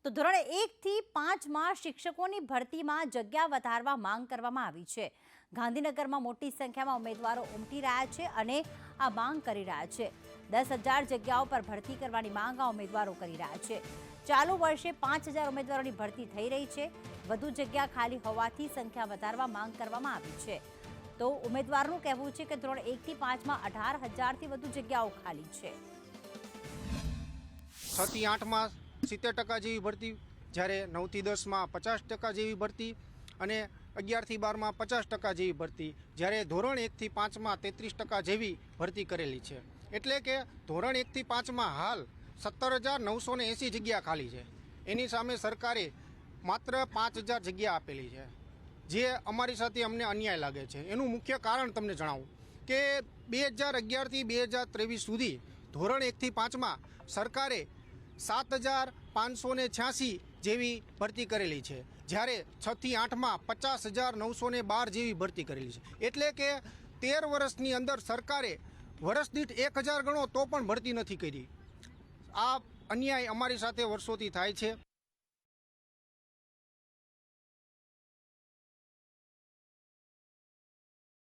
તો ધોરણ 1 થી 5 માં શિક્ષકોની ભરતીમાં જગ્યા વધારવા માંગ કરવામાં આવી છે। ગાંધીનગરમાં મોટી સંખ્યામાં ઉમેદવારો ઉમટી રહ્યા છે અને આ માંગ કરી રહ્યા છે। 10,000 જગ્યાઓ પર ભરતી કરવાની માંગ આ ઉમેદવારો કરી રહ્યા છે। ચાલુ વર્ષે 5,000 ઉમેદવારોની ભરતી થઈ રહી છે। વધુ જગ્યા ખાલી હોવાથી સંખ્યા વધારવા માંગ કરવામાં આવી છે। તો ઉમેદવારનું કહેવું છે કે ધોરણ 1 થી 5 માં 18,000 થી વધુ જગ્યાઓ ખાલી છે। 6 થી 8 માં 70% જેવી ભરતી, જ્યારે 9 થી 10 માં 50% જેવી ભરતી અને 11 થી 12 માં 50% જેવી ભરતી, જ્યારે ધોરણ 1 થી 5 માં 33% જેવી ભરતી કરેલી છે। એટલે કે ધોરણ 1 થી 5 માં હાલ 17,980 જગ્યા ખાલી છે। એની સામે સરકારે માત્ર 5,000 જગ્યા આપેલી છે, જે અમારી સાથે અમને અન્યાય લાગે છે। એનું મુખ્ય કારણ તમને જણાવું કે 2011 થી 2023 સુધી ધોરણ 1 થી 5 માં સરકારે 7,586 જેવી ભરતી કરેલી છે, જ્યારે 6 થી 8 માં 50,912 જેવી ભરતી કરેલી છે। એટલે કે 13 વર્ષની અંદર સરકારે વર્ષ દીઠ 1,000 ગણો તો પણ ભરતી નથી કરી। આ અન્યાય અમારી સાથે વર્ષોથી થાય છે।